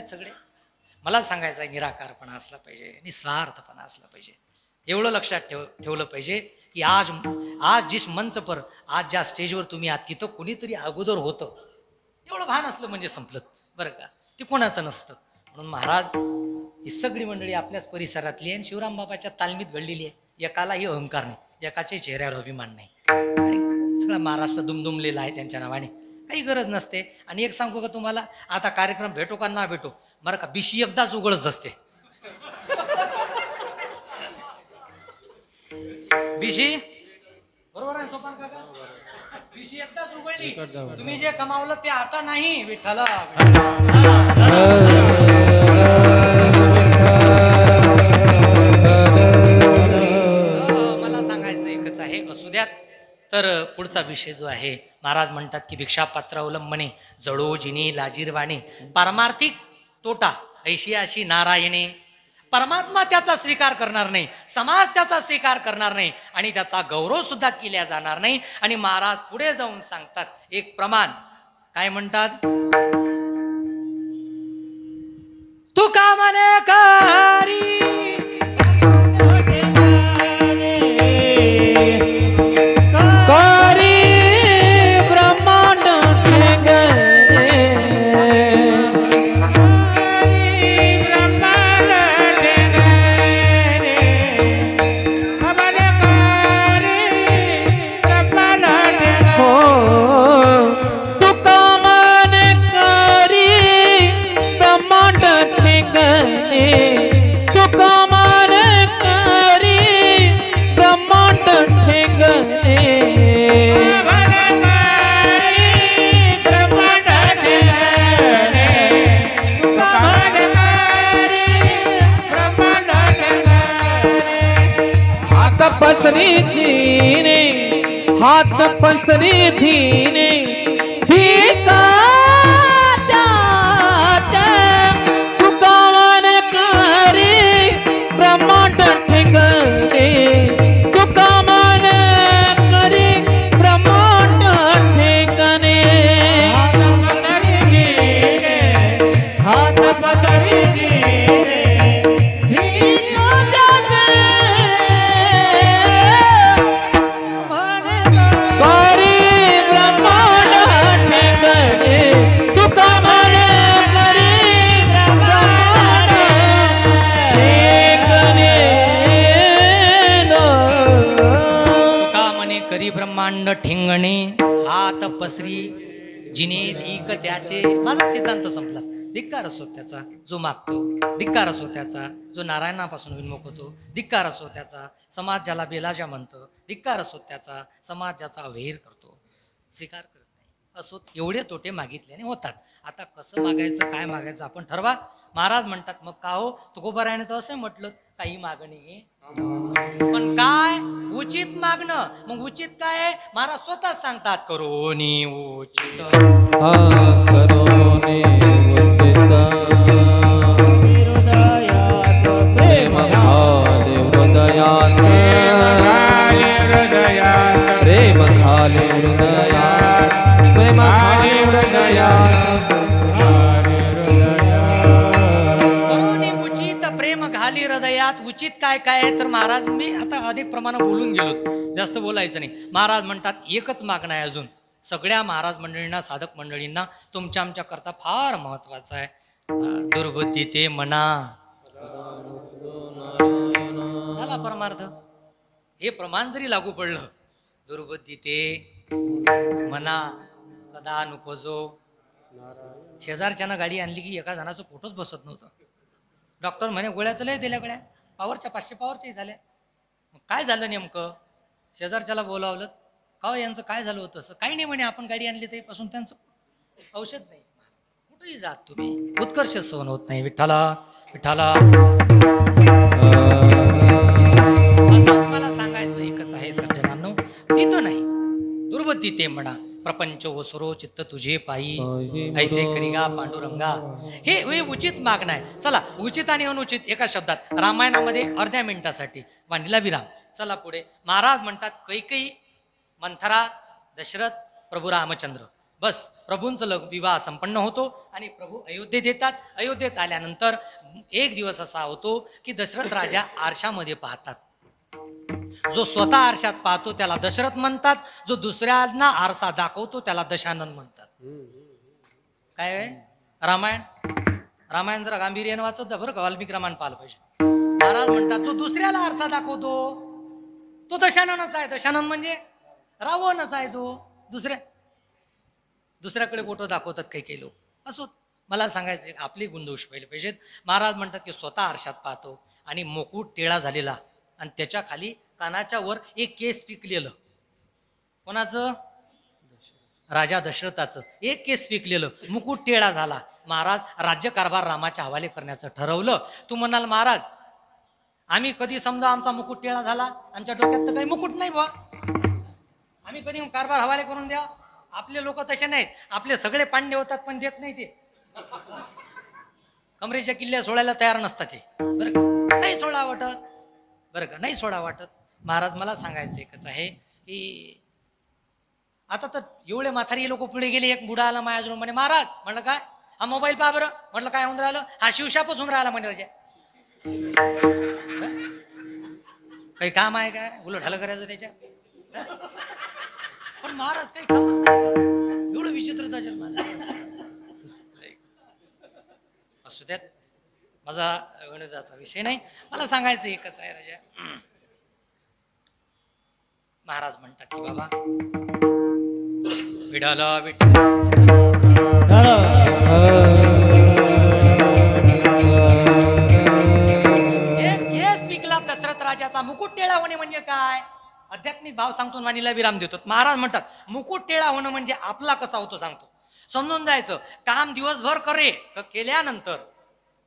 आहेत सगळे. मला सांगायचं आहे निराकारपणा असला पाहिजे, निस्वार्थपणा असला पाहिजे. एवढं लक्षात ठेवलं पाहिजे की आज जिस मंच पर, आज ज्या स्टेजवर तुम्ही आहात तिथं कोणीतरी अगोदर होतं, एवढं भान असलं म्हणजे संपलं बरं का. ते कोणाचं नसतं. म्हणून महाराज ही सगळी मंडळी आपल्याच परिसरातली आहे आणि शिवराम बाबाच्या तालमीत घडलेली आहे. एकालाही अहंकार नाही, एकाच्या चेहऱ्यावर अभिमान नाही आणि सगळा महाराष्ट्र दुमदुमलेला आहे त्यांच्या नावाने. काही गरज नसते. आणि एक सांगू का तुम्हाला, आता कार्यक्रम भेटो का ना भेटो बरं का, बिशी एकदाच उघडत असते. बिशी बरोबर आहे सोपान काका, बिशी एकदाच उघडली, तुम्ही जे कमावलं ते आता नाही. विठ्ठला मला सांगायचं एकच आहे, असू द्यात. तर पुढचा विषय जो आहे, महाराज म्हणतात की भिक्षापात्र अवलंबने जडो जिनी लाजीरवाणे, पारमार्थिक तोटा ऐशी अशी नारायणे. परमात्मा त्याचा स्वीकार करणार नाही, समाज त्याचा स्वीकार करणार नाही आणि त्याचा गौरव सुद्धा केला जाणार नाही. आणि महाराज पुढे जाऊन सांगतात एक प्रमाण, काय म्हणतात, तू का म्हणे करी पसरी धीने, हाथ पसरी धीने, धीका तुका मन करी ब्रह्मांड ठिकाणे, तुका मन करी ब्रह्मांड ठिकाणे. हाथ पसरी धीने, ब्रह्मांड ठिंगणे, हात पसरी जिने धीक त्याचे. माझा सिद्धांत संपला. धिक्कार असो त्याचा जो मागतो, धिक्कार असो त्याचा जो नारायणापासून विन्मुख होतो, धिक्कार असो त्याचा समाज ज्याला बेलाजा म्हणतो, धिक्कार असो त्याचा समाज ज्याचा अवहेर करतो, स्वीकार करत नाही. असो एवढे तोटे मागितल्याने होतात. आता कसं मागायचं, काय मागायचं आपण ठरवा. महाराज म्हणतात मग का हो, तुकोबारायाने तर असं म्हटलं, काही मागणे पण काय उचित मागणं. मग उचित काय आहे, महाराज स्वतः सांगतात, करोनी उचित, करोनी उचित, प्रेम घाले हृदयात, प्रेम घाले हृदयात, प्रेम घाले हृदयात. घाली हृदयात. उचित काय काय आहे तर महाराज, मी आता अनेक प्रमाणात बोलून गेलो, जास्त बोलायचं नाही. महाराज म्हणतात एकच मागणं आहे अजून सगळ्या महाराज मंडळींना, साधक मंडळींना, तुमच्या आमच्या करता फार महत्वाचं आहे. दुर्बुद्धी ते मना झाला परमार्थ. हे प्रमाण जरी लागू पडलं, दुर्बुद्धी ते मना कदा नुपजो. शेजारच्यानं गाडी आणली की एका जणाचं फोटोच बसत नव्हतं. डॉक्टर म्हणे गोळ्या तर लय दिल्या, गोळ्या पावरच्या 500 पावरच्याही झाल्या. मग काय झालं नेमकं, शेजारच्याला बोलावलं, का यांचं काय झालं होतं. असं काही नाही म्हणे, आपण गाडी आणली तेपासून त्यांचं औषध नाही. कुठेही जात तुम्ही, उत्कर्ष सहन होत नाही. विठ्ठला विठ्ठला. असं मला सांगायचं एकच आहे सज्जनांनो, तिथं नाही दुर्बुद्धी ते म्हणा. प्रपंच ओसरो चित्त तुझे पायी, ऐसे करिगा पांडुरंगा. हे उचित मागणं आहे. चला, उचित आणि अनुचित एका शब्दात रामायणामध्ये अर्ध्या मिनिटासाठी वाणीला विराम. चला पुढे. महाराज म्हणतात कैकेयी, मंथरा, दशरथ, प्रभू रामचंद्र बस प्रभूंचं विवाह संपन्न होतो आणि प्रभू अयोध्येत येतात. अयोध्येत आल्यानंतर एक दिवस असा होतो की दशरथ राजा आरशामध्ये पाहतात. जो स्वतः आरशात पाहतो त्याला दशरथ म्हणतात, जो दुसऱ्यांना आरसा दाखवतो त्याला दशानन म्हणतात. काय आहे? रामायण जरा गांभीर्याने वाचत जा बरं का, वाल्मिकी रामायण पाहिलं पाहिजे. महाराज म्हणतात जो दुसऱ्याला आरसा दाखवतो तो दशाननच आहे. दशानन म्हणजे रावणच आहे. तो दुसऱ्याकडे फोटो दाखवतात काही काही लोक. असो, मला सांगायचं आपली गुणदोष पहिले पाहिजेत. महाराज म्हणतात की स्वतः आरशात पाहतो आणि मुकुट टेळा झालेला आणि त्याच्या खाली कानाच्या वर एक केस पिकलेलं. कोणाचं? राजा दशरथाचं एक केस पिकलेलं, मुकुट टेळा झाला. महाराज राज्यकारभार रामाच्या हवाले करण्याचं ठरवलं. तू म्हणाल महाराज आम्ही कधी समजा आमचा मुकुट टेळा झाला, आमच्या डोक्यात तर काही मुकुट नाही बा, आम्ही कधी कारभार हवाले करून द्या. आपले लोक तसे नाहीत. आपले सगळे पांडे होतात पण देत नाही ते. कमरेच्या किल्ल्या सोडायला तयार नसतात ते. बरं का, नाही सोडा वाटत. बरं का, नाही सोडा वाटत. महाराज मला सांगायचं एकच आहे की आता तर एवढे म्हातारी लोक पुढे गेले. एक बुडा आला माझ्याजवळ म्हणे महाराज, म्हणलं काय? हा मोबाईल पहा बरं. म्हटलं काय होऊन राहिलं? हा शिवशापच होऊन राहिला म्हणे राजा. काही काम आहे काय? उलट हलं करायचं त्याच्या? पण महाराज काही कामच नाही. एवढं विचित्रता असू द्यात, माझा विनोदाचा विषय नाही. मला सांगायचं एकच आहे राजा. महाराज म्हणतात की बाबा विठ्ठल केस विकला दशरथ राजाचा. मुकुट टेळा होणे म्हणजे काय? आध्यात्मिक भाव सांगतो, वाणीला विराम देतो. महाराज म्हणतात मुकुट टेळा होणं म्हणजे आपला कसा होतो सांगतो. समजून जायचं. काम दिवसभर केल्यानंतर,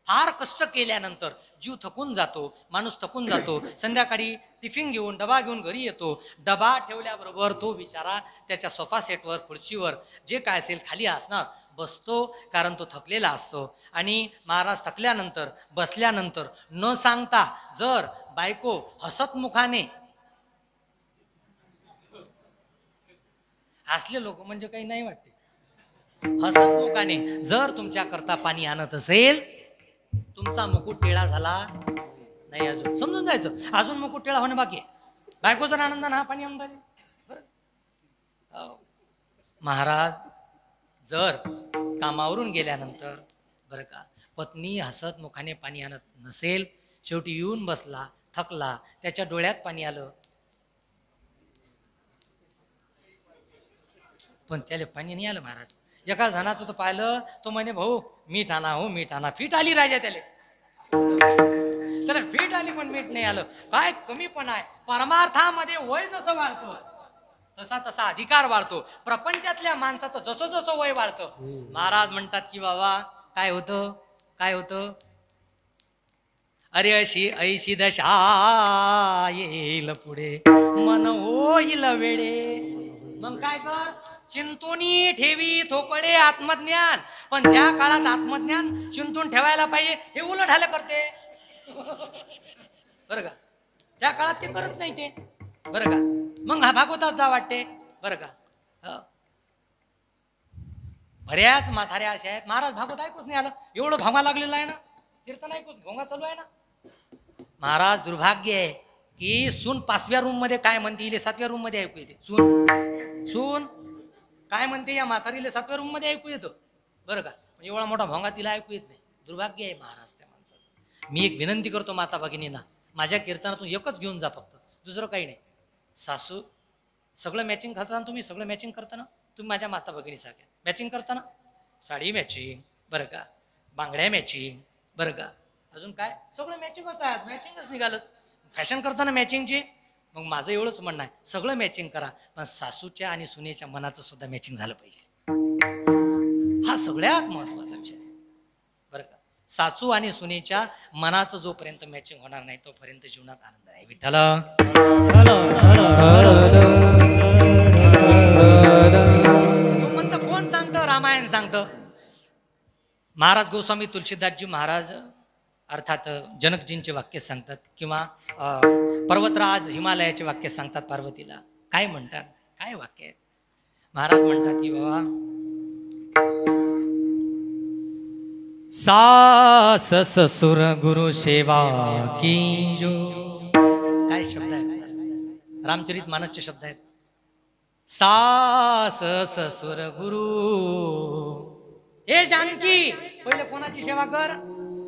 फार कष्ट केल्यानंतर जीव थकून जातो, माणूस थकून जातो. संध्याकाळी टिफिन घेऊन डबा घेऊन घरी येतो. डबा ठेवल्याबरोबर तो बिचारा त्याच्या सोफा सेटवर खुर्चीवर जे काय असेल खाली असणार बसतो, कारण तो थकलेला असतो. आणि महाराज थकल्यानंतर बसल्यानंतर न सांगता जर बायको हसतमुखाने, हसले लोक म्हणजे काही नाही वाटते, हसतमुखाने जर तुमच्या करता पाणी आणत असेल, तुमचा मुकुट टेळा झाला नाही. अजून समजून जायचं, अजून मुकुट टेळा होणं बाकी आहे. बायकोचा आनंदाने हा पाणी आणून राहिले. महाराज जर कामावरून गेल्यानंतर बरं का पत्नी हसत मुखाने पाणी आणत नसेल, शेवटी येऊन बसला, थकला, त्याच्या डोळ्यात पाणी आलं, पण त्याला पाणी नाही आलं. महाराज एका जणाचं तर पाहिलं, तो म्हणे भाऊ मीठ आणा, हो मीठ आणा. फीट आली राजा त्याला फीट आली पण मीठ नाही आलं. काय कमी पण आहे. परमार्थामध्ये वय जसं वाढतो तसा तसा अधिकार वाढतो. प्रपंचातल्या माणसाचं जसं जसं वय वाढतं, महाराज म्हणतात की बाबा काय होतं, काय होतं? अरे अशी ऐशी दशा येईल पुढे, मन होईल वेडे. मग काय कर? चिंतूनी ठेवी थोपडे आत्मज्ञान. पण ज्या काळात आत्मज्ञान चिंतून ठेवायला पाहिजे हे उलट हाल करते. बरं का, त्या काळात ते करत नाही ते. बरं का, मग हा भागवतात जा वाटते. बरं का, बऱ्याच म्हाताऱ्या अशा आहेत, महाराज भागवत ऐकूच नाही आलं, एवढं भोंगा लागलेला आहे ना, कीर्तन ऐकूच भोंगा चालू आहे ना. महाराज दुर्भाग्य आहे की सून 5व्या रूम मध्ये काय म्हणते इले 7व्या रूम मध्ये ऐकू येते. सून काय म्हणते या म्हातारीला 7व्या रूम मध्ये ऐकू येतं. बरं का, एवढा मोठा भोंगा तिला ऐकू येत नाही. दुर्भाग्य आहे महाराज त्या माणसाचं. मी एक विनंती करतो माता भगिनींना, माझ्या कीर्तनातून एकच घेऊन जा फक्त, दुसरं काही नाही. सासू सगळं मॅचिंग करताना, तुम्ही सगळं मॅचिंग करताना, तुम्ही माझ्या माता भगिनीसारख्या मॅचिंग करताना, साडी मॅचिंग, बरं का, बांगड्या मॅचिंग, बरं का, अजून काय सगळं मॅचिंगच आहे. मॅचिंगच निघालं फॅशन करताना मॅचिंगची. मग माझं एवढंच म्हणणं आहे, सगळं मॅचिंग करा, पण सासूच्या आणि सुनेच्या मनाचं सुद्धा मॅचिंग झालं पाहिजे. हा सगळ्यात महत्वाचा विषय आहे. बरं का, सासू आणि सुनेच्या मनाचं जोपर्यंत मॅचिंग होणार नाही तोपर्यंत जीवनात आनंद आहे. विठ्ठल म्हणतं कोण सांगतं? रामायण सांगतं. महाराज गोस्वामी तुलसीदासजी महाराज अर्थात जनकजींचे वाक्य सांगतात, किंवा पर्वतराज हिमालयाचे वाक्य सांगतात पार्वतीला. काय म्हणतात, काय वाक्य आहेत? महाराज म्हणतात की बाबा सास ससुर गुरु सेवा की जो, काय शब्द आहेत, रामचरित मानसचे शब्द आहेत. सास ससुर गुरु, हे जानकी पहिले कोणाची सेवा कर,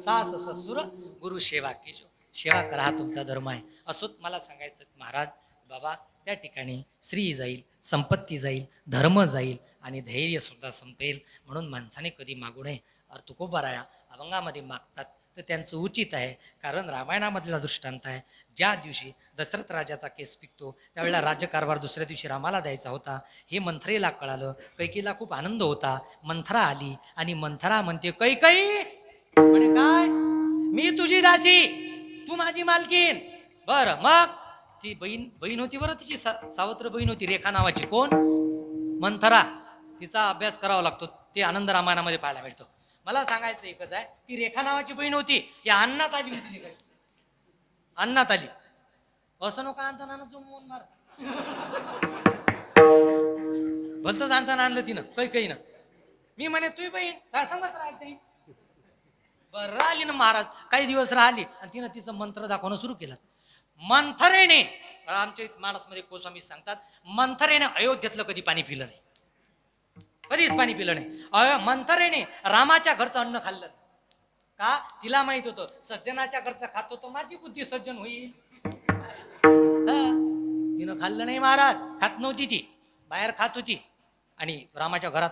सास ससुर गुरु सेवा की जो, सेवा करा हा तुमचा धर्म आहे. असोत मला सांगायचं महाराज बाबा, त्या ठिकाणी स्त्री जाईल, संपत्ती जाईल, धर्म जाईल आणि धैर्य सुद्धा संपेल. म्हणून माणसाने कधी मागू नये. और तुकोबाराया अभंगामध्ये मागतात तर त्यांचं उचित आहे, कारण रामायणामधला दृष्टांत आहे. ज्या दिवशी दशरथ राजाचा केस पिकतो त्यावेळेला राज्यकारभार दुसऱ्या दिवशी रामाला द्यायचा होता. हे मंथरेला कळालं. कैकेयीला खूप आनंद होता. मंथरा आली आणि मंथरा म्हणते, कैकेयी म्हणे काय, मी तुझी दासी, तू माझी मालकीन. बरं, मग ती बहीण होती बरं, तिची सावत्र बहीण होती रेखा नावाची. कोण? मंथरा. तिचा अभ्यास करावा लागतो, ते आनंद रामायणामध्ये पाहायला मिळतो. मला सांगायचं एकच आहे, ती रेखा नावाची बहीण होती, या अन्नात आली होती. अन्नात आली असं नको आणताना जुमवून मार भलतंच आणताना आणलं तिनं कैकेयीनं. मी म्हणे तुझी बहीण काय सांगत राहते. बरं आली ना महाराज, काही दिवस राहिली आणि तिनं तिचं मंत्र दाखवणं सुरू केलं. मंथरेने, रामचरित मानसमध्ये गोस्वामी सांगतात, मंथरेने अयोध्येतलं कधी पाणी पिलं नाही, कधीच पाणी पिलं नाही. मंथरेने रामाच्या घरचं अन्न खाल्लं का, तिला माहित होतं सज्जनाच्या घरचं खातो तर माझी बुद्धी सज्जन होईल. तिनं खाल्लं नाही महाराज, खात नव्हती ती, बाहेर खात होती. आणि रामाच्या घरात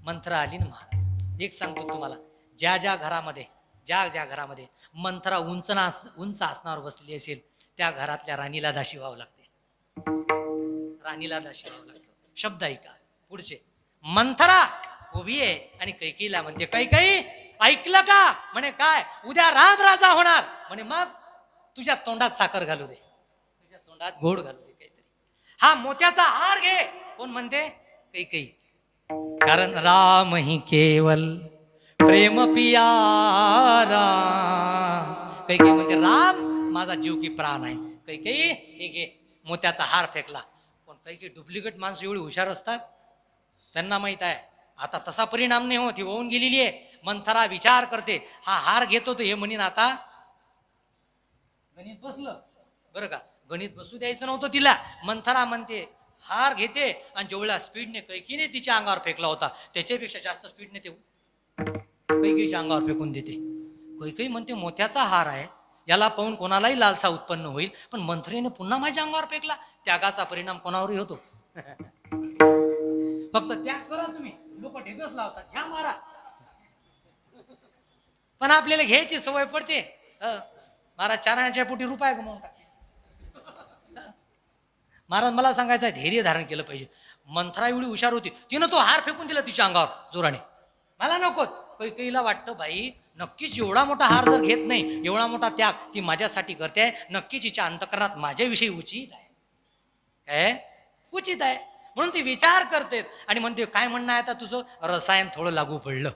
मंथरा आली ना महाराज. एक सांगतो तुम्हाला, ज्या ज्या घरामध्ये मंथरा उंच आसनावर बसली असेल त्या घरातल्या राणीला दाशी व्हावं लागते. राणीला दाशी व्हावं लागतं. शब्द ऐका पुढचे. मंथरा उभी आहे आणि कैकेयीला म्हणते, कैकेयी ऐकलं का? म्हणे काय? उद्या राम राजा होणार. म्हणे मग तुझ्या तोंडात साखर घालू दे, तुझ्या तोंडात गोड घालू दे काहीतरी. हा मोत्याचा हार घे. कोण म्हणते? कैकेयी. कारण राम ही केवल प्रेम पियारा. कैकेयी म्हणते राम माझा जीव की प्राण आहे. कैकेयी हे घे. मोत्याचा हार फेकला. पण कैकेयी डुप्लिकेट माणसं एवढी हुशार असतात, त्यांना माहित आहे आता तसा परिणाम नाही होत, ही होऊन गेलेली आहे. मंथरा विचार करते, हा हार घेतो तर हे म्हणीन आता गणित बसलं. बरं का, गणित बसू द्यायचं नव्हतं तिला. मंथरा म्हणते हार घेते आणि जेवढ्या स्पीडने कैकेयीने तिच्या अंगावर फेकला होता त्याच्यापेक्षा जास्त स्पीडने ते कैकेयीच्या अंगावर फेकून देते. कैकेयी म्हणते मोत्याचा हार आहे, याला पाहून कोणालाही लालसा उत्पन्न होईल, पण मंथरेने पुन्हा माझ्या अंगावर फेकला. त्यागाचा परिणाम कोणावरही होतो. फक्त त्याग करा तुम्ही, लोक ढेकच लावतात, घ्या मारा, पण आपल्याला घ्यायची सवय पडते. महाराज चाराच्या पोटी रुपये गमावून टाकले. महाराज मला सांगायचं धैर्य धारण केलं पाहिजे. मंथरा एवढी हुशार होती, तिनं तो हार फेकून दिला तिच्या अंगावर जोराने. मला नकोत. कैकेयीला वाटतं बाई नक्कीच एवढा मोठा हार जर घेत नाही, एवढा मोठा त्याग ती माझ्यासाठी करते, नक्कीच हिच्या अंतःकरणात माझ्याविषयी उचित आहे, काय उचित आहे. म्हणून ती विचार करते आणि म्हणते काय म्हणणं आहे आता तुझं, रसायन थोडं लागू पडलं.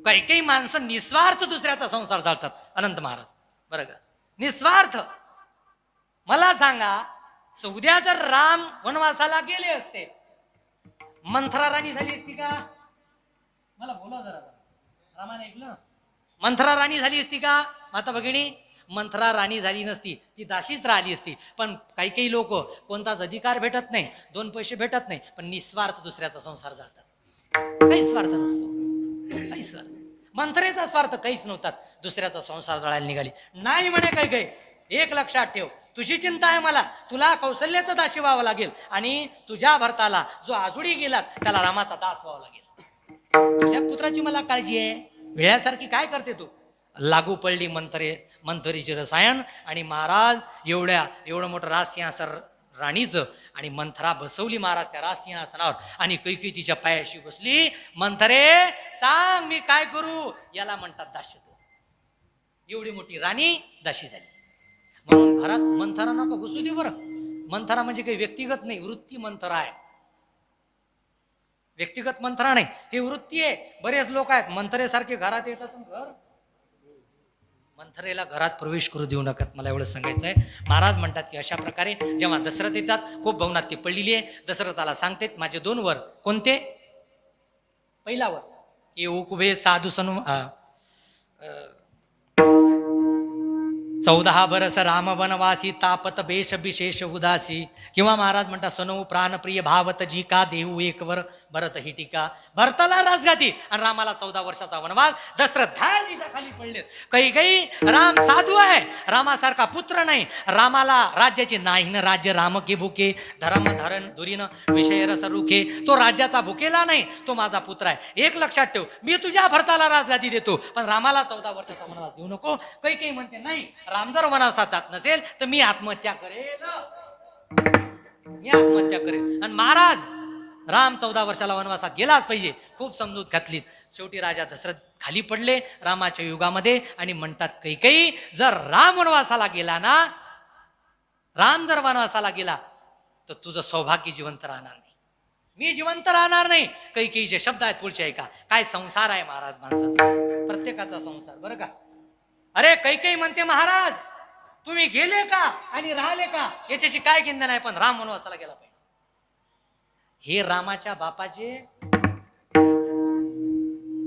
काय काही माणसं निस्वार्थ दुसऱ्याचा संसार चालतात. अनंत महाराज बरं का, निस्वार्थ. मला सांगा, उद्या जर राम वनवासाला गेले असते, मंथरा राणी झाली असती का? मला बोला जरा, रामाने ऐकलं. मंथरा राणी झाली असती का माता भगिनी? मंथरा राणी झाली नसती, ती दासीच राहिली असती. पण काही काही लोक कोणताच अधिकार भेटत नाही, दोन पैसे भेटत नाही, पण निस्वार्थ दुसऱ्याचा संसार जातात. काही स्वार्थ नसतो, काही स्वार्थ. मंथरेचा स्वार्थ काहीच नव्हता, दुसऱ्याचा संसार जळायला निघाली. नाही म्हणे काही काही. एक लक्षात ठेव, तुझी चिंता आहे मला, तुला कौशल्याचं दासी व्हावं लागेल आणि तुझ्या भरताला जो आजुडी गेला त्याला रामाचा दास व्हावं लागेल. तुझ्या पुत्राची मला काळजी आहे. वेळासारखी काय करते तू? लागू पडली मंथरीचे रसायन आणि महाराज एवढं मोठं राजसिंहासन राणीचं, आणि मंथरा बसवली महाराज त्या राजसिंहासनावर आणि कैकेयी तिच्या पायाशी बसली. मंथरे सांग मी काय करू? याला म्हणतात दास्यत्व. एवढी मोठी राणी दाशी झाली. म्हणून घरात मंथरा नको घुसू दे बरं. मंथरा म्हणजे काही व्यक्तिगत नाही, वृत्ती मंथरा आहे. व्यक्तिगत मंथरा नाही, ही वृत्ती आहे. बरेच लोक आहेत मंथरेसारखे घरात येतात, घर मंथरेला घरात प्रवेश करू देऊ नका. मला एवढं सांगायचं आहे. महाराज म्हणतात की अशा प्रकारे जेव्हा दशरथ येतात, खूप भवनात ती पडलेली आहे. दशरथाला सांगतेत माझे 2 वर. कोणते? पहिलावर की उकुबे साधू सनु 14 बरस राम वनवासी तापत बेश विशेष उदासी. किंवा महाराज म्हणतात सनऊ प्राणप्रिय भावत जी का देऊ एकवर भरत ही टीका. भरताला राजगाती आणि रामाला 14 वर्षाचा वनवास. दशरथ धाळ दिशा खाली पडलेत. काही राम साधू आहे, रामासारखा पुत्र नाही, रामाला राज्याची नाही न राज्य राम के भुके धर्म धरण दुरीन विषय रस रुखे. तो राज्याचा भुकेला नाही, तो माझा पुत्र आहे. एक लक्षात ठेव, मी तुझ्या भरताला राजगादी देतो पण रामाला 14 वर्षाचा वनवास देऊ नको. काही म्हणते नाही, राम जर वनवासात जात नसेल तर मी आत्महत्या करेल, मी आत्महत्या करेल. आणि महाराज राम 14 वर्षाला वनवासात गेलाच पाहिजे. खूप समजूत घातलीत. शेवटी राजा दशरथ खाली पडले रामाच्या युगामध्ये आणि म्हणतात काही जर राम वनवासाला गेला ना, राम जर वनवासाला गेला तर तुझं सौभाग्य जिवंत राहणार नाही, मी जिवंत राहणार नाही. कैकेयीचे शब्द आहेत पुढचे ऐका. काय संसार आहे महाराज माणसाचा, प्रत्येकाचा संसार बरं का. अरे कैकेयी म्हणते महाराज तुम्ही गेले का आणि राहिले का याच्याशी काय किंमत नाही, पण राम वनवासाला गेला पाहिजे. हे रामाच्या बापाचे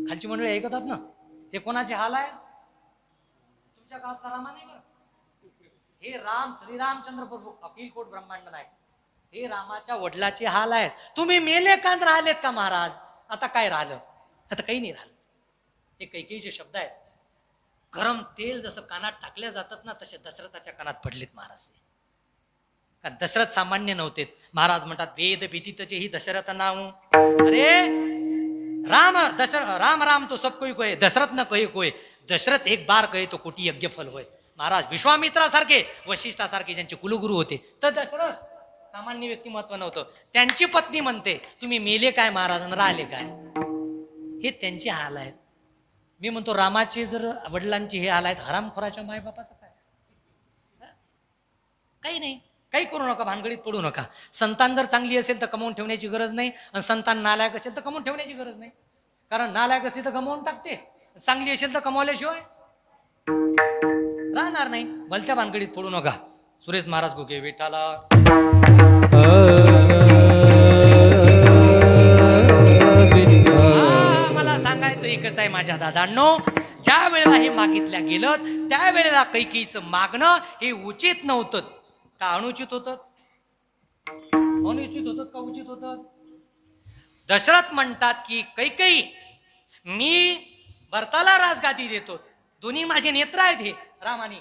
खालची मंडळी ऐकतात ना, हे कोणाचे हाल आहे. तुमच्या गावातला रामा नाही का, हे राम श्रीरामचंद्र प्रभू अखिल कोट ब्रह्मांड नाही, हे रामाच्या वडिलाचे हाल आहेत. तुम्ही मेले का राहिलेत का महाराज, आता काय राहिलं, आता काही नाही राहिलं. हे कैकेयीचे शब्द आहेत. गरम तेल जसं कानात टाकल्या जातात ना, तसे दशरथाच्या कानात पडलेत महाराज. कारण दशरथ सामान्य नव्हते. महाराज म्हणतात वेद भीतीतचे ही दशरथ नाव. अरे राम राम राम तो सब कोई कोय, दशरथ न कहे कोय. दशरथ एक बार कहे तो कोटी यज्ञ फल होय. महाराज विश्वामित्रासारखे वशिष्ठासारखे ज्यांचे कुलगुरू होते, तर दशरथ सामान्य व्यक्तिमत्व नव्हतं. त्यांची पत्नी म्हणते तुम्ही मेले काय महाराज राहिले काय, हे त्यांचे हाल आहेत. मी म्हणतो रामाचे जर वडिलांचे हे हाल आहेत, हरामखोराच्या मायबापाचं काय. काही नाही, काही करू नका, भानगडीत पडू नका. संतान जर चांगली असेल तर कमवून ठेवण्याची गरज नाही, आणि संतान नालायक असेल तर कमवून ठेवण्याची गरज नाही. कारण नालायक असली तर कमवून टाकते, चांगली असेल तर कमवल्याशिवाय राहणार नाही. भलत्या भानगडीत पडू नका. सुरेश महाराज गोगे विठाला. मला सांगायचं एकच आहे माझ्या दादांनो, ज्या वेळेला हे मागितल्या गेलं त्यावेळेला कैकेयीचं मागणं हे उचित नव्हतं का अनुचित होतं, अनुचित होतं का उचित होतं. दशरथ म्हणतात की कैकेयी मी भरताला राजगादी देतो, दोन्ही माझे नेत्र आहेत हे राम आणि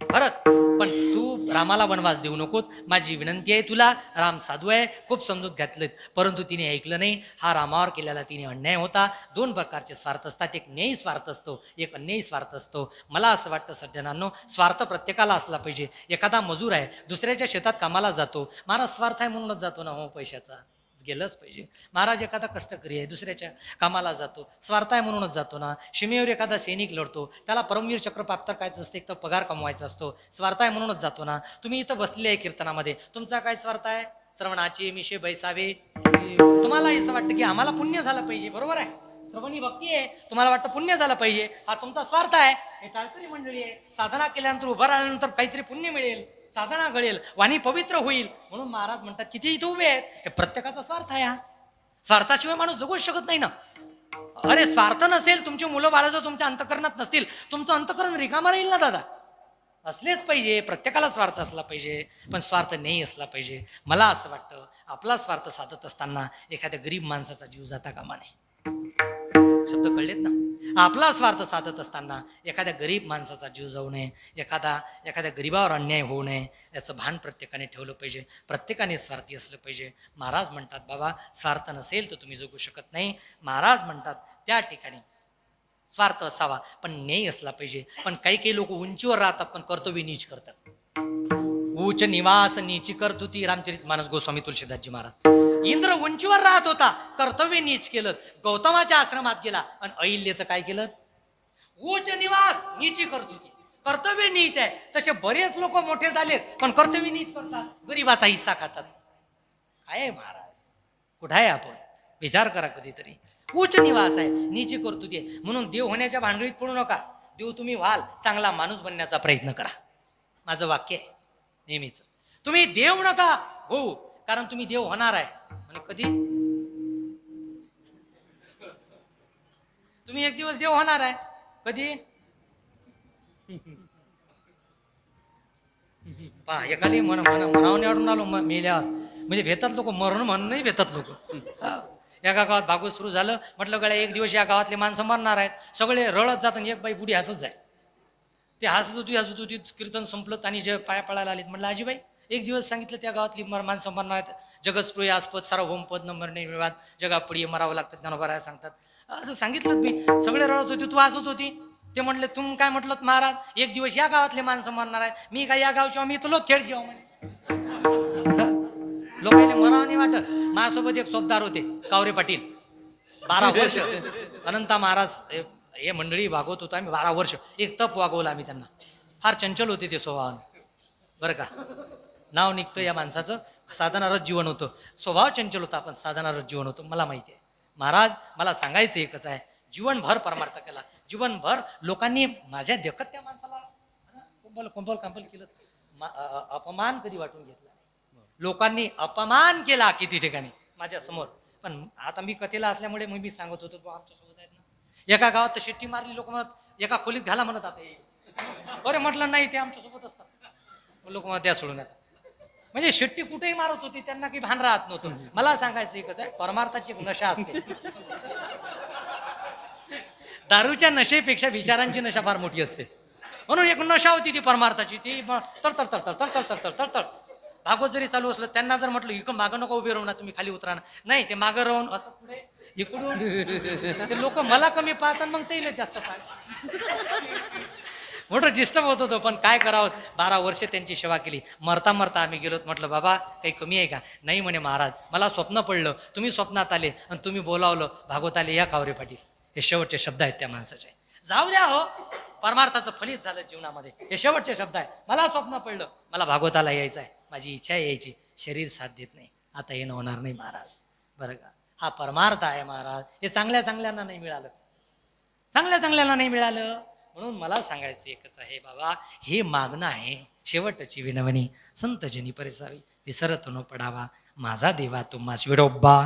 भरत, पण तू रामाला वनवास देऊ नकोस, माझी विनंती आहे तुला. राम साधू आहे, खूप समजूत घातलेत, परंतु तिने ऐकलं नाही. हा रामावर केलेला तिने अन्याय होता. दोन प्रकारचे स्वार्थ असतात, एक न्यायी स्वार्थ असतो, एक अन्यायी स्वार्थ असतो. मला असं वाटतं सज्जनांनो, स्वार्थ प्रत्येकाला असला पाहिजे. एखादा मजूर आहे, दुसऱ्याच्या शेतात कामाला जातो, महाराज स्वार्थ आहे म्हणूनच जातो ना, हो पैशाचा गेलंच पाहिजे. महाराज एखादा कष्टकरी आहे, दुसऱ्याच्या कामाला जातो, स्वार्थ आहे म्हणूनच जातो ना. सीमेवर एखादा सैनिक लढतो, त्याला परमवीर चक्र प्राप्त करायचं असते, एक तर पगार कमवायचा असतो, स्वार्थ आहे म्हणूनच जातो ना. तुम्ही इथं बसले आहे कीर्तनामध्ये, तुमचा काय स्वार्थ आहे, श्रवणाचे मिशे बैसावे. तुम्हाला असं वाटतं की आम्हाला पुण्य झालं पाहिजे, बरोबर आहे, श्रवणी भक्ती आहे, तुम्हाला वाटतं पुण्य झालं पाहिजे, हा तुमचा स्वार्थ आहे. हे टाळकरी मंडळी आहे, साधना केल्यानंतर उभं राहिल्यानंतर काहीतरी पुण्य मिळेल, साधना घडेल, वाणी पवित्र होईल म्हणून महाराज म्हणतात किती इथे उभे आहेत, हे प्रत्येकाचा स्वार्थ आहे. हा स्वार्थाशिवाय माणूस जगूच शकत नाही ना. अरे स्वार्थ नसेल, तुमची मुलं बाळ जर तुमच्या अंतकरणात नसतील, तुमचं अंतकरण रिकामा राहील ना दादा. असलेच पाहिजे, प्रत्येकाला स्वार्थ असला पाहिजे, पण स्वार्थ नाही असला पाहिजे. मला असं वाटतं आपला स्वार्थ साधत असताना एखाद्या गरीब माणसाचा जीव जाता कामा नये. शब्द कळलेत ना. आपला स्वार्थ साधत असताना एखाद्या गरीब माणसाचा जीव जाऊ नये, एखाद्या गरीबावर अन्याय होऊ नये, याचं भान प्रत्येकाने ठेवलं पाहिजे. प्रत्येकाने स्वार्थी असलं पाहिजे. महाराज म्हणतात बाबा स्वार्थ नसेल तर तुम्ही जगू शकत नाही. महाराज म्हणतात त्या ठिकाणी स्वार्थ असावा पण न्याय असला पाहिजे. पण काही लोक उंचीवर राहतात पण कर्तव्य नीच करतात. उच्च निवास नीची करतुती, रामचरित मानस गोस्वामी तुलसीदासजी महाराज. इंद्र उंचीवर राहत होता, कर्तव्य नीच केलं, गौतमाच्या आश्रमात गेला आणि अहिल्याचं काय केलं, उच्च निवास नीची करतुती, कर्तव्य नीच आहे. तसे बरेच लोक मोठे झालेत पण कर्तव्य नीच करतात, गरीबाचा हिस्सा खातात. आहे महाराज कुठं आहे, आपण विचार करा कधीतरी. उच्च निवास आहे, नीची करतुती आहे म्हणून देव होण्याच्या भानगडीत पडू नका. देव तुम्ही व्हाल, चांगला माणूस बनण्याचा प्रयत्न करा. माझं वाक्य आहे नेहमीच. तुम्ही देव नका होऊ, कारण तुम्ही देव होणार आहे. आणि कधी तुम्ही एक दिवस देव होणार आहे. कधी? पहा एखादी म्हणावं निवडून आलो मेल्यावर, म्हणजे भेतात लोक, मरण म्हणूनही भेतात लोक. एका गावात भागवत सुरू झालं, म्हटलं गड्या एक दिवस या गावातले माणसं मरणार आहेत. सगळे रडत जात आणि एक बाई बुडी हसत जाय. ते हसत होती कीर्तन संपलं आणि जे पाया पडायला आलेत. म्हटलं आजीबाई एक दिवस सांगितलं त्या गावातली माणसं मरणार आहेत. जगस्पृही आस्पद सार्वभौमपद नंबर नाही विवाद जगापुढे मरावं लागतं ज्ञानोबा सांगतात. असं सांगितलं मी. सगळे रडत होते, तू हसत होती. ते म्हटले तुम काय म्हटलं महाराज एक दिवस या गावातले माणसं मरणार आहेत. मी काय या गावची मी तुला खेळ जेव्हा म्हणे. लोकांना मराव नाही वाटत. माझ्यासोबत एक सोबदार होते कावरे पाटील, 12 वर्ष अनंता महाराज हे मंडळी वागवत होतो आम्ही. 12 वर्ष एक तप वागवलं आम्ही त्यांना. फार चंचल होते ते स्वभावानं, बरं का. नाव निघतं या माणसाचं. साधनारच जीवन होतं. स्वभाव चंचल होता पण साधनारच जीवन होतं. मला माहिती आहे महाराज, मला सांगायचं एकच आहे, जीवनभर परमार्थ केला. जीवनभर लोकांनी माझ्या देखत त्या माणसाला कंपल केलं. अपमान कधी वाटून घेतला. लोकांनी अपमान केला किती ठिकाणी माझ्या समोर. पण आता मी कथेला असल्यामुळे मग मी सांगत होतो आमच्या सोबत आहेत ना. एका गावात शिट्टी मारली, लोक म्हणत एका खोलीत घाला म्हणत. आता अरे म्हटलं नाही ते आमच्या सोबत असतात. लोक म्हणत त्या सोडून आता. म्हणजे शिट्टी कुठेही मारत होती, त्यांना काही भान राहत नव्हतं. मला सांगायचं एकच आहे, परमार्थाची नशा असते. दारूच्या नशेपेक्षा विचारांची नशा फार मोठी असते. म्हणून एक नशा होती ती परमार्थाची. ती तडतड तडतड तडतड तडतड तडतड. भागवत जरी चालू असलं, त्यांना जर म्हटलं इकडं मागं नको उभे राहू ना, तुम्ही खाली उतरा ना, नाही ते मागं राहून असं पुढे इकडून ते लोक मला कमी पाहतात, मग ते जास्त पाहतात. मोठं डिस्टर्ब होत होतो. पण काय करावं, 12 वर्ष त्यांची सेवा केली. मरता मरता आम्ही गेलोत. म्हटलं बाबा काही कमी आहे का? नाही म्हणे महाराज, मला स्वप्न पडलं, तुम्ही स्वप्नात आले आणि तुम्ही बोलावलं, भागवत आले या कावरे पाटील. हे शेवटचे शब्द आहेत त्या माणसाचे. जाऊ द्या हो, परमार्थाचं फलित झालं जीवनामध्ये. हे शेवटचे शब्द आहे. मला स्वप्न पडलं, मला भागवताला यायचं आहे, माझी इच्छा यायची, शरीर साथ देत नाही, आता येणं होणार नाही महाराज. बरं का, हा परमार्थ आहे महाराज. हे चांगल्या चांगल्यांना नाही मिळालं, चांगल्या चांगल्यांना नाही मिळालं. म्हणून मला सांगायचं एकच आहे बाबा, हे मागणं आहे शेवटची विनवणी. संतजनी परिसावी विसरत न पडावा, माझा देवा तुम्हास विडोबा.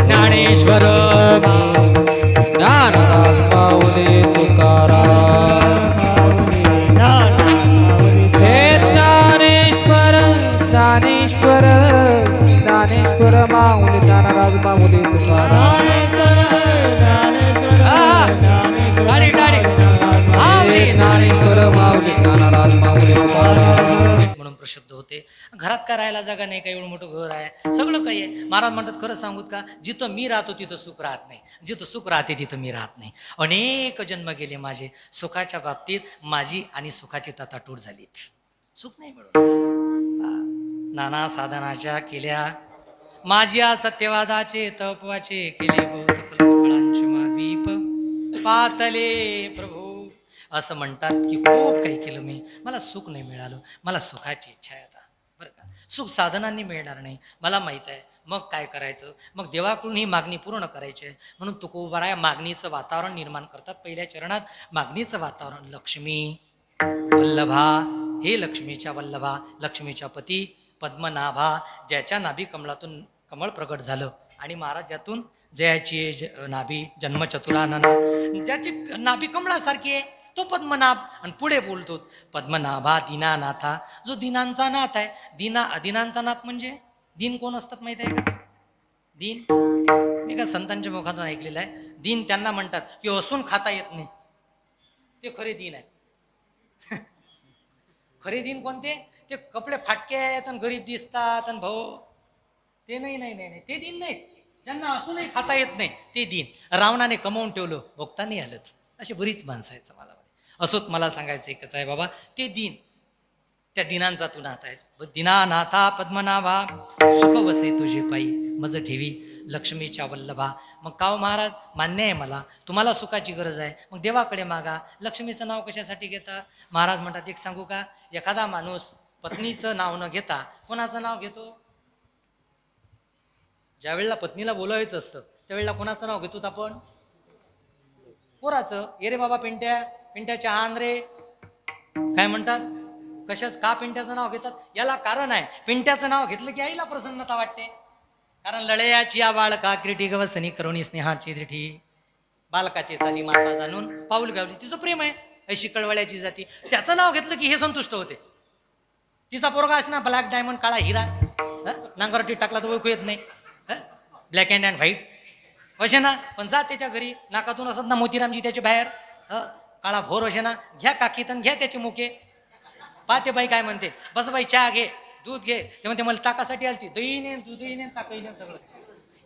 ज्ञानेश्वर ज्ञानदास माऊली तुकाराम. हे ज्ञानेश्वर ज्ञानेश्वर ज्ञानेश्वर माऊली ज्ञानदास माऊली तुकाराम. ज्ञानेश्वर माऊली ज्ञानदास माऊली तुकाराम. म्हणून प्रसिद्ध होते. घरात काय राहायला जागा नाही, काही एवढं मोठं घर आहे, सगळं काही आहे. महाराज म्हणतात खरं सांगूत का, जिथं मी राहतो तिथं सुख राहत नाही, जिथं सुख राहते तिथं मी राहत नाही. अनेक जन्म गेले माझे सुखाच्या बाबतीत, माझी आणि सुखाची तताटूट झाली, सुख नाही मिळून. नाना साधनाच्या केल्या माझ्या, सत्यवादाचे तपवाचे केले, बहुत कल्पफळांचे द्वीप पातले प्रभू. असं म्हणतात की खूप काही केलं मी, मला सुख नाही मिळालं, मला सुखाची इच्छा आहे आता. बरं का, सुख साधनांनी मिळणार नाही, मला माहीत आहे. मग काय करायचं, मग देवाकडून ही मागणी पूर्ण करायची आहे. म्हणून तुकोबाराया मागणीचं वातावरण निर्माण करतात. पहिल्या चरणात मागणीचं वातावरण. लक्ष्मी वल्लभा, हे लक्ष्मीच्या वल्लभा, लक्ष्मीच्या पती पद्मनाभा, ज्याच्या नाभी कमळातून कमळ प्रगट झालं आणि महाराज यातून जयाची नाभी जन्मचतुरानना, ज्याची नाभी कमळासारखी आहे तो पद्मनाभ. आणि पुढे बोलतो पद्मनाभा दीनानाथा, जो दीनांचा नाथ आहे. दीनांचा नाथ म्हणजे दीन कोण असतात माहित आहे का? दीन मी का संतांच्या मुखातून ऐकलेलं आहे. दीन त्यांना म्हणतात की असून खाता येत नाही, ते खरे दीन आहे. खरे दीन कोणते? ते कपडे फाटके आहेत आणि गरीब दिसतात आणि भाऊ, ते नाही नाही नाही ते दीन नाही. ज्यांना असूनही खाता येत नाही ते दीन. रावणाने कमावून ठेवलं, भोगता नाही आलं, अशी बरीच माणसं आहेत समाजामध्ये. असोत मला सांगायचं एकच आहे बाबा, ते दीन, त्या दिनांचा तू नाथ आहेस. दिनानाथा पद्मनाभा, सुख वसे तुझे पायी, मज ठेवी लक्ष्मीच्या वल्लभा. मग काव महाराज, मान्य आहे मला, तुम्हाला सुखाची गरज आहे, मग देवाकडे मागा. लक्ष्मीचं नाव कशासाठी घेता? महाराज म्हणतात एक सांगू का, एखादा माणूस पत्नीचं नाव न घेता कोणाचं नाव घेतो? ज्या वेळेला पत्नीला बोलावायचं असतं त्यावेळेला कोणाचं नाव घेतो आपण? पोराचं. ये रे बाबा पिंट्या, पिंट्याच्या आण रे, काय म्हणतात? कशाच का पिंट्याचं नाव घेतात? याला कारण आहे, पिंट्याचं नाव घेतलं की आईला प्रसन्नता वाटते. कारण लढयाची या बाळका क्रिटी गवसनी करुणी स्नेहाची दृठी बालकाची चाली माता जाणून पाऊल गावली. तिचं प्रेम आहे अशी कळवळ्याची जाती. त्याचं नाव घेतलं की हे संतुष्ट होते. तिचा पोरगा असं ना ब्लॅक डायमंड काळा हिरा नांगरटी टाकला तर ओळखू येत नाही. ब्लॅक अँड व्हाईट असे ना. पण जा त्याच्या घरी नाकातून असत ना मोतीरामजी त्याच्या बाहेर काळा भोर असे ना. घ्या काकीतन घ्या त्याचे मुके. पाहते बाई काय म्हणते. बस बाई चहा घे दूध घे. ते म्हणते मला ताकासाठी आलती. दही ने दूधही ने ताकही ने सगळं.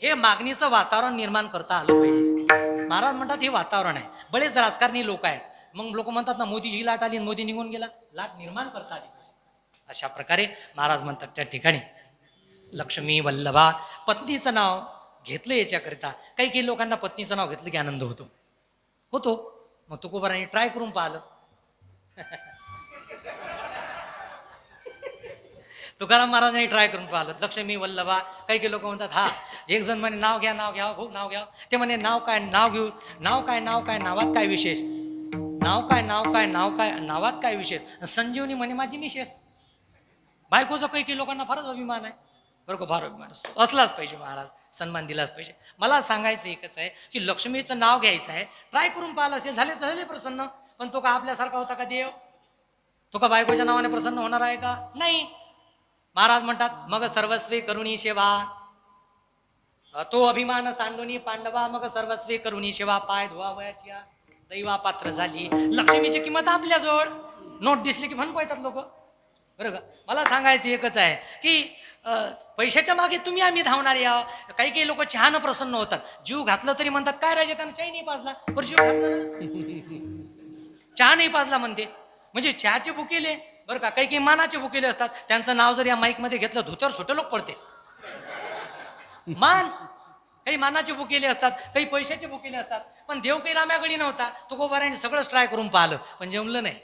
हे मागणीचं वातावरण निर्माण करता आलं पाहिजे. महाराज म्हणतात हे वातावरण आहे. बरेच राजकारणी लोक आहेत. मग लोक म्हणतात ना मोदीची लाट आली मोदी निघून गेला. लाट निर्माण करता आली. अशा प्रकारे महाराज म्हणतात त्या ठिकाणी लक्ष्मी वल्लभा पत्नीचं नाव घेतलं याच्याकरिता. काही काही लोकांना पत्नीचं नाव घेतलं की आनंद होतो. मग तुकोबारांनी ट्राय करून पाहिलं. तुकाराम महाराजांनी ट्राय करून पाहिलं लक्ष्मी वल्लभा. काही काही लोक म्हणतात हा एक जण म्हणे नाव घ्या नाव घ्या हो नाव घ्या. ते म्हणे नाव काय नाव घेऊ. नाव काय नावात काय विशेष. नाव काय नावात काय विशेष. संजीवनी म्हणे माझी मिशेस. बायकोचा काही काही लोकांना फारच अभिमान आहे. बरोबर फार अभिमान असतो. असलाच पाहिजे महाराज. सन्मान दिलाच पाहिजे. मला सांगायचं एकच आहे की लक्ष्मीचं नाव घ्यायचं आहे. ट्राय करून पाहिलं असेल झाले प्रसन्न. पण तो का आपल्यासारखा होता का देव. तो का बायकोच्या नावाने प्रसन्न होणार आहे का. नाही. महाराज म्हणतात मग सर्वस्वी करुणी सेवा. तो अभिमान सांडूनी पांडवा मग सर्वस्वी करुणी सेवा. पाय धुवावयाची दैवा पात्र झाली. लक्ष्मीची किंमत आपल्याजवळ. नोट दिसली की म्हणून येतात लोक. बरं का. मला सांगायचं एकच आहे की पैशाच्या मागे तुम्ही आम्ही धावणार या. काही काही लोक चहानं प्रसन्न होतात. जीव घातलं तरी म्हणतात काय राजे त्यानं चहा नाही पाजला. पर जीव घातला चहा नाही पाजला म्हणते. म्हणजे चहाचे भुकेले बरं का. काही काही मानाचे भुकेले असतात. त्यांचं नाव जर या माईक मध्ये घेतलं धोत्यावर छोटे लोक पडते. मान काही मानाचे भुकेले असतात. काही पैशाचे भुकेले असतात. पण देव काही राम्यागडी नव्हता. तुकोबाराने सगळंच ट्राय करून पाहिलं पण जमलं नाही.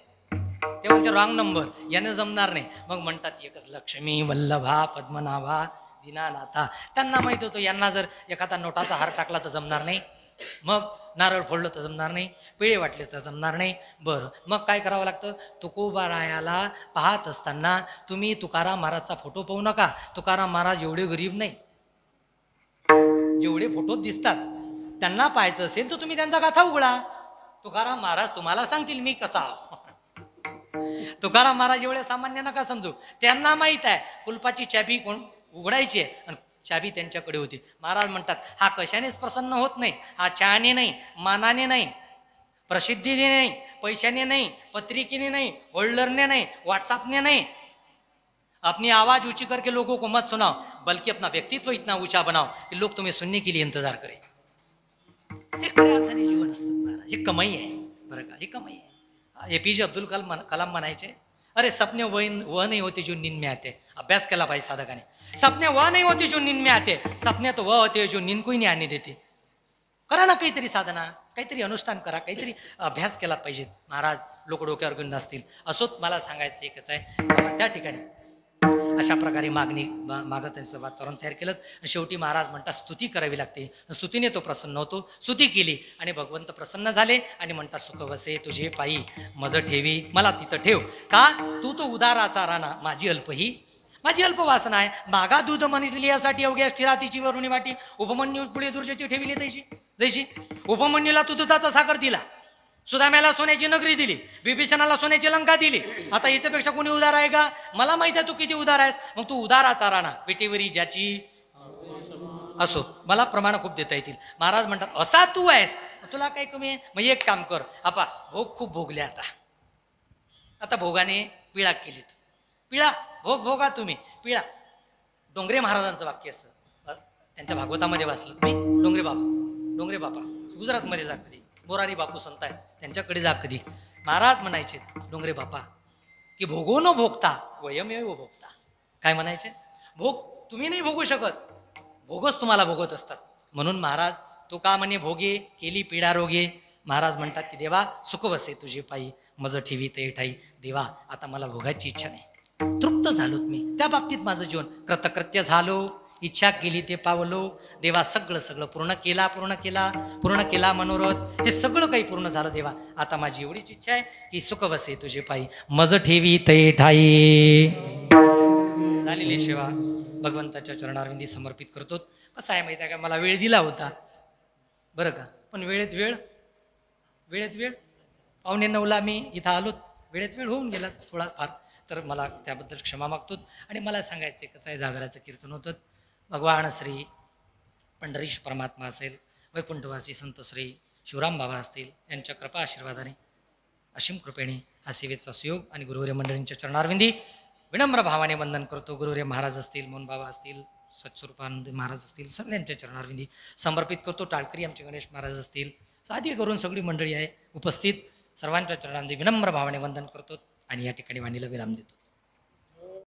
ते म्हणते रॉंग नंबर यानं जमणार नाही. मग म्हणतात एकच लक्ष्मी वल्लभा पद्मनाभा दीनानाथा. त्यांना माहित होतं यांना जर एखादा नोटाचा हार टाकला तर जमणार नाही. मग नारळ फोडलं तर जमणार नाही. पिळे वाटले तर जमणार नाही. बरं मग काय करावं लागतं. तुकोबारायाला पाहत असताना तुम्ही तुकाराम महाराजचा फोटो पाहू नका. तुकाराम महाराज एवढे गरीब नाही. जेवढे फोटोत दिसतात त्यांना पाहायचं असेल तर तुम्ही त्यांचा गाथा उघडा. तुकाराम महाराज तुम्हाला सांगतील मी कसा. तुकाराम महाराज एवढे सामान्य नका समजू. त्यांना माहित आहे कुलपाची चाबी कोण उघडायची आहे आणि चाबी त्यांच्याकडे होती. महाराज म्हणतात हा कशानेच प्रसन्न होत नाही. हा चहाने नाही मानाने नाही प्रसिद्धीने नाही पैशाने नाही पत्रिकेने नहीं होल्डरने नहीं व्हाट्सएपने नहीं। अपनी आवाज ऊंची करके लोगों को मत सुनाओ, बल्कि अपना व्यक्तित्व इतना ऊंचा बनाओ कि लोग तुम्हें सुनने के लिए इंतजार करें। हे खऱ्या अर्थाने जीवन असतं महाराज, हे कमाई आहे बरं का, हे कमाई आहे। APJ अब्दुल कलाम म्हणायचे, अरे सपने वह नहीं होते जो नींद में आते। अभ्यास केला पाहिजे साधकाने। सपने वह नहीं होते जो नींद में आते, सपने तो वह होते जो नींद को ही नहीं आने देते। करा ना काहीतरी साधना, काहीतरी अनुष्ठान करा, काहीतरी अभ्यास केला पाहिजे। महाराज लोक डोक्यावर घेऊन नसतील असोत। मला सांगायचं एकच आहे, त्या ठिकाणी अशा प्रकारे मागत त्यांचं वातावरण तयार केलं। शेवटी महाराज म्हणतात स्तुती करावी लागते, स्तुतीने तो प्रसन्न होतो। स्तुती केली आणि भगवंत प्रसन्न झाले आणि म्हणतात सुख वसे तुझे पायी मज ठेवी, मला तिथं ठेव का, तू तो उदाराचा राणा माझी अल्प ही माझी अल्प वासना आहे। मागा दूध म्हणितली यासाठी अवघ्या किरातीची वरुणी वाटी, उपमन्यू पुढे दुर्जेची ठेविली तैशी जैशी। उपमन्यूला तू दुधाचा सागर दिला, सुदाम्याला सोन्याची नगरी दिली, विभीषणाला सोन्याची लंका दिली। आता याच्यापेक्षा कोणी उदार आहे का? मला माहित आहे तू किती उदार आहेस, मग तू उदाराचा राणा विटेवरी ज्याची असो, मला प्रमाण खूप देता येतील। महाराज म्हणतात असा तू आहेस, तुला काही कमी आहे? मग एक काम कर, आपा भोग खूप भोगले, आता भोगाने पिळा केलीत, पिळा भोग भोगा तुम्ही पिळा। डोंगरे महाराजांचं वाक्य असं, त्यांच्या भागवतामध्ये वाचलं तुम्ही। डोंगरे बापा गुजरातमध्ये जा कधी, मोरारी बापू संत आहेत त्यांच्याकडे जा कधी। महाराज म्हणायचे डोंगरे बापा की भोगो न भोगता वयमेव भोगता। काय म्हणायचे? भोग तुम्ही नाही भोगू शकत, भोगच तुम्हाला भोगत असतात। म्हणून महाराज तू का म्हणे भोगे केली पीडा रोगे। महाराज म्हणतात की देवा सुख वसे तुझे पायी मज ठेवी ते ठाई। देवा आता मला भोगायची इच्छा नाही, तृप्त झालोत मी, त्या बाबतीत माझं जीवन कृतकृत्य झालो, इच्छा केली ते पावलो। देवा सगळं सगळं पूर्ण केला मनोरथ, हे सगळं काही पूर्ण झालं देवा। आता माझी एवढीच इच्छा आहे की सुख वसे तुझे पायी मज ठेवी ते ठाई। झालेली सेवा भगवंताच्या चरणारविंदी समर्पित करतो. कसं आहे माहिती आहे का, मला वेळ दिला होता बरं का, पण वेळेत वेळ 8:45 मी इथं आलो, वेळेत वेळ होऊन गेला थोडा फार, तर मला त्याबद्दल क्षमा मागतो. आणि मला सांगायचं कसं आहे, जागराचं कीर्तन होतं. भगवान श्री पंढरीश परमात्मा असेल, वैकुंठवासी संत श्री शिवराम बाबा असतील, यांच्या कृपा आशीर्वादाने असीम कृपेने हा सेवेचा सुयोग आणि गुरुवर्य मंडळींच्या चरणारविंदी विनम्र भावाने वंदन करतो. गुरुवर्य महाराज असतील, मोहन बाबा असतील, सत्स्वरूपानंद महाराज असतील, सगळ्यांच्या चरणारविंदी समर्पित करतो. टाळकरी आमचे गणेश महाराज असतील, आदी करून सगळी मंडळी आहे उपस्थित, सर्वांच्या चरणांमध्ये विनम्र भावाने वंदन करतो आणि या ठिकाणी वाणीला विराम देतो.